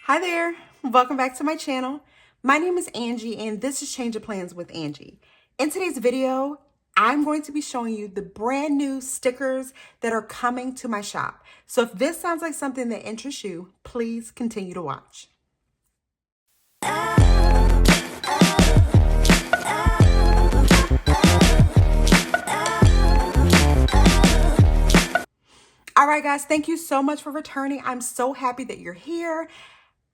Hi there, welcome back to my channel. My name is Angie and this is Change of Plans with Angie. In today's video, I'm going to be showing you the brand new stickers that are coming to my shop. So if this sounds like something that interests you, please continue to watch. All right, guys, thank you so much for returning. I'm so happy that you're here.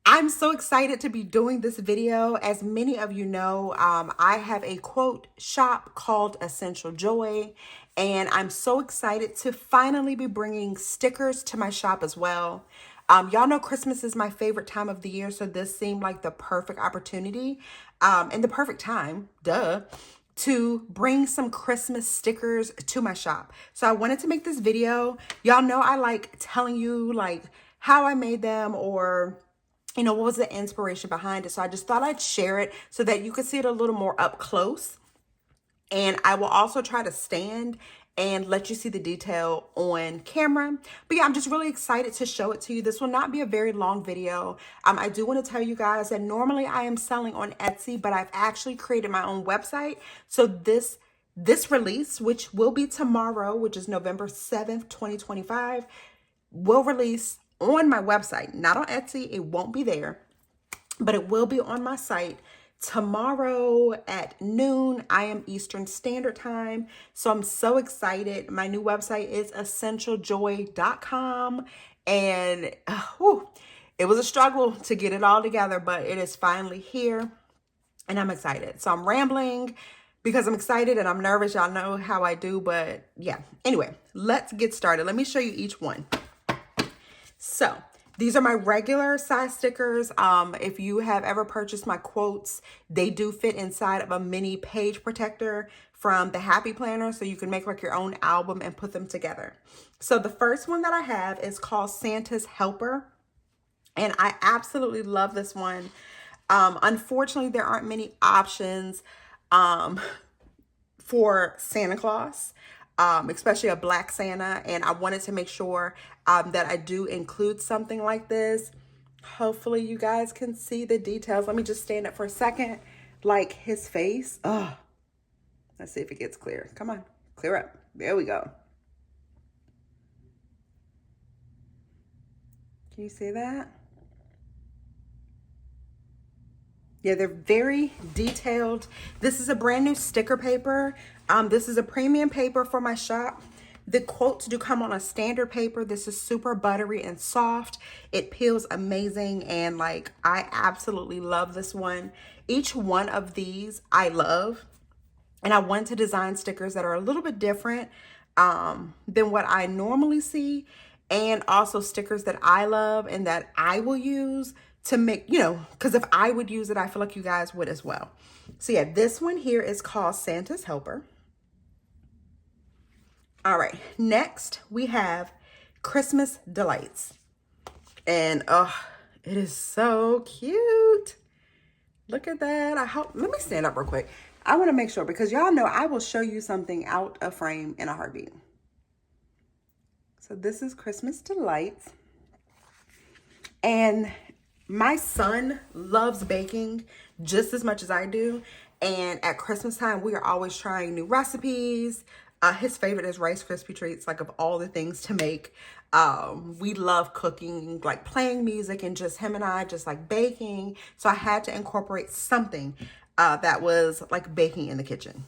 I'm so excited to be doing this video. As many of you know, I have a quote shop called Essential Joi, and I'm so excited to finally be bringing stickers to my shop as well. Y'all know Christmas is my favorite time of the year, so this seemed like the perfect opportunity and the perfect time, to bring some Christmas stickers to my shop. So I wanted to make this video. Y'all know I like telling you like how I made them or what was the inspiration behind it. So I just thought I'd share it so that you could see it a little more up close. And I will also try to stand and let you see the detail on camera. But yeah, I'm just really excited to show it to you. This will not be a very long video. I do want to tell you guys that normally I am selling on Etsy, but I've actually created my own website. So this release, which will be tomorrow, which is November 7th, 2025, will release on my website, not on Etsy. It won't be there, but it will be on my site tomorrow at noon. I am Eastern Standard Time. So I'm so excited. My new website is essentialjoi.com. And it was a struggle to get it all together, but it is finally here and I'm excited. So I'm rambling because I'm excited and I'm nervous. Y'all know how I do, but yeah. Anyway, let's get started. Let me show you each one. So these are my regular size stickers. If you have ever purchased my quotes, they do fit inside of a mini page protector from the Happy Planner. So you can make like your own album and put them together. So the first one that I have is called Santa's Helper. And I absolutely love this one. Unfortunately, there aren't many options for Santa Claus, especially a black Santa. And I wanted to make sure that I do include something like this. Hopefully you guys can see the details. Let me just stand up for a second. Like his face. Oh, let's see if it gets clear. Come on, clear up. There we go. Can you see that? Yeah, they're very detailed. This is a brand new sticker paper. This is a premium paper for my shop. The quotes do come on a standard paper. This is super buttery and soft. It peels amazing, and like I absolutely love this one. Each one of these I love, and I want to design stickers that are a little bit different than what I normally see, and also stickers that I love and that I will use to make, because if I would use it, I feel like you guys would as well. So yeah, this one here is called Santa's Helper. All right, next we have Christmas Delights. And it is so cute. Look at that. Let me stand up real quick. I want to make sure, because y'all know I will show you something out of frame in a heartbeat. So this is Christmas Delights. And my son loves baking just as much as I do. And at Christmas time, we are always trying new recipes. His favorite is Rice Krispie treats, like of all the things to make. We love cooking, like playing music, and just him and I just like baking. So I had to incorporate something that was like baking in the kitchen.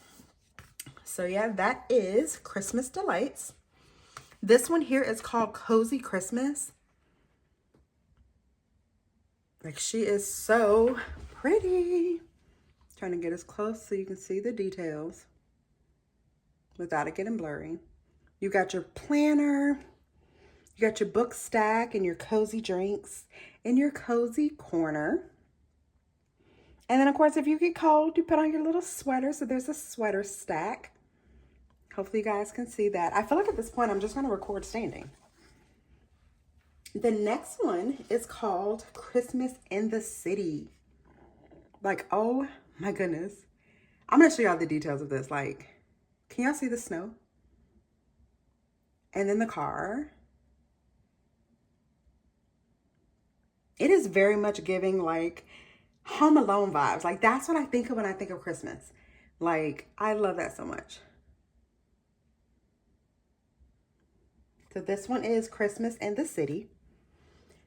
So yeah, that is Christmas Delights. This one here is called Cozy Christmas. Like, she is so pretty. Trying to get as close so you can see the details without it getting blurry. You got your planner, you got your book stack and your cozy drinks in your cozy corner. And then of course, if you get cold, you put on your little sweater. So there's a sweater stack. Hopefully you guys can see that. I feel like at this point, I'm just going to record standing. The next one is called Christmas in the City. Like, oh my goodness. I'm going to show y'all the details of this. Like, can y'all see the snow? And then the car. It is very much giving like Home Alone vibes. Like that's what I think of when I think of Christmas. Like I love that so much. So this one is Christmas in the City.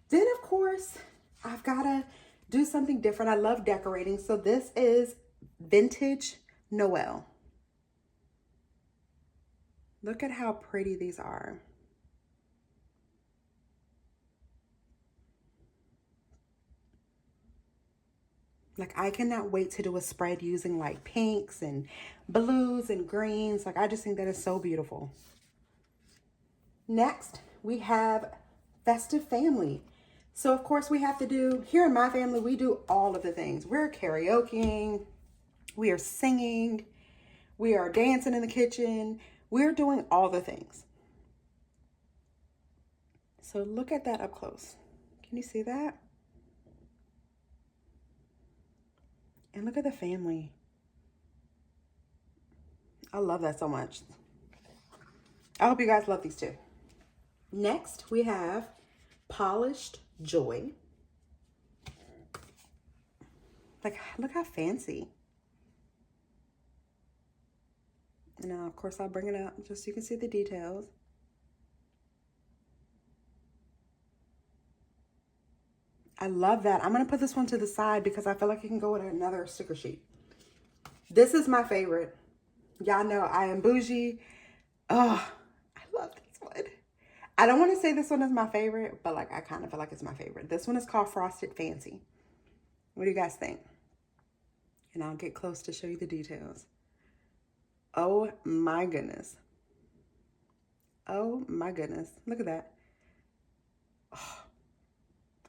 Then of course, I've gotta do something different. I love decorating. So this is Vintage Noel. Look at how pretty these are. Like I cannot wait to do a spread using like pinks and blues and greens. Like I just think that is so beautiful. Next, we have Festive Family. So of course we have to do, here in my family, we do all of the things. We're karaokeing, we are singing, we are dancing in the kitchen. We're doing all the things. So look at that up close. Can you see that? And look at the family. I love that so much. I hope you guys love these too. Next, we have Polished Joy. Like, look how fancy. And now, of course, I'll bring it up just so you can see the details. I love that. I'm going to put this one to the side because I feel like it can go with another sticker sheet. This is my favorite. Y'all know I am bougie. Oh, I love this one. I don't want to say this one is my favorite, but like I kind of feel like it's my favorite. This one is called Frosted Fancy. What do you guys think? And I'll get close to show you the details. Oh my goodness. Oh my goodness. Look at that. Oh,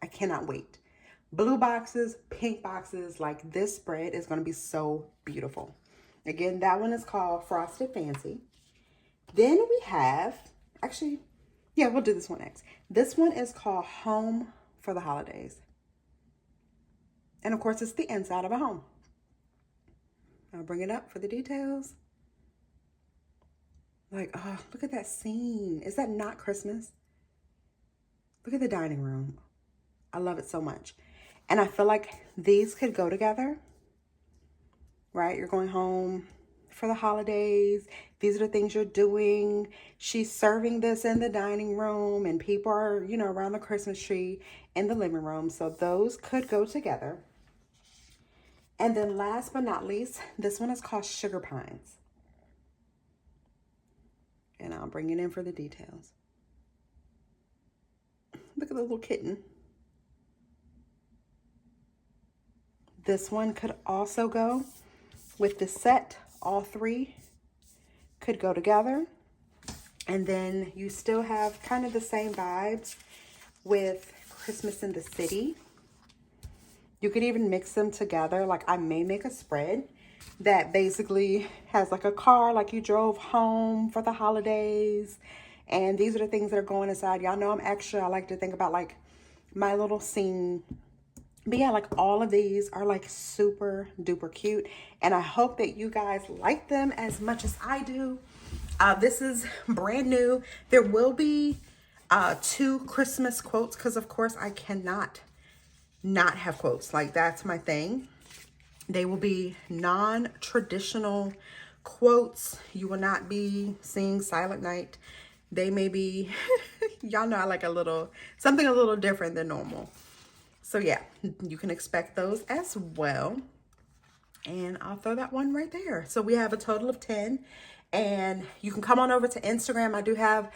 I cannot wait. Blue boxes, pink boxes, like this spread is going to be so beautiful. Again, that one is called Frosted Fancy. Then we have, actually, yeah, we'll do this one next. This one is called Home for the Holidays. And of course, it's the inside of a home. I'll bring it up for the details. Like, oh, look at that scene. Is that not Christmas? Look at the dining room. I love it so much. And I feel like these could go together, right? You're going home for the holidays. These are the things you're doing. She's serving this in the dining room and people are, you know, around the Christmas tree in the living room. So those could go together. And then last but not least, this one is called Sugar Pines. And I'll bring it in for the details. Look at the little kitten. This one could also go with the set. All three could go together. And then you still have kind of the same vibes with Christmas in the City. You could even mix them together. Like I may make a spread that basically has like a car, like you drove home for the holidays. And these are the things that are going inside. Y'all know I'm extra. I like to think about like my little scene. But yeah, like all of these are like super duper cute. And I hope that you guys like them as much as I do. This is brand new. There will be 2 Christmas quotes because of course I cannot not have quotes. Like that's my thing. They will be non-traditional quotes. You will not be seeing Silent Night. They may be, y'all know I like something a little different than normal. So yeah, you can expect those as well. And I'll throw that one right there. So we have a total of 10. And you can come on over to Instagram. I do have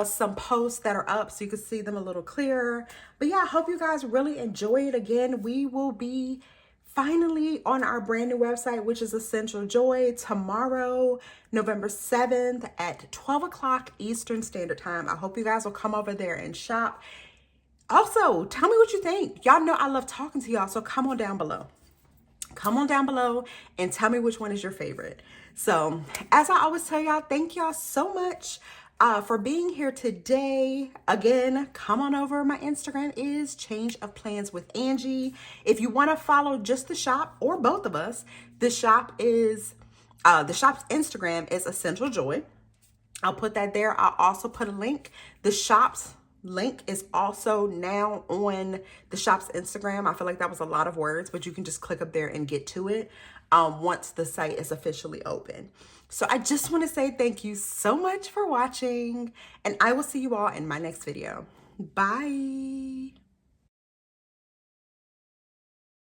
some posts that are up so you can see them a little clearer. But yeah, I hope you guys really enjoy it. Again, we will be finally on our brand new website, which is Essential Joi, tomorrow, November 7th at 12 o'clock Eastern Standard Time. I hope you guys will come over there and shop. Also, tell me what you think. Y'all know I love talking to y'all, so come on down below. Come on down below and tell me which one is your favorite. So, as I always tell y'all, thank y'all so much for being here today. Again, come on over. My Instagram is Change of Plans with Angie. If you want to follow just the shop or both of us, the shop's Instagram is Essential Joi. I'll put that there. I'll also put a link. The shop's link is also now on the shop's Instagram. I feel like that was a lot of words, but you can just click up there and get to it once the site is officially open. So I just want to say thank you so much for watching, and I will see you all in my next video. Bye.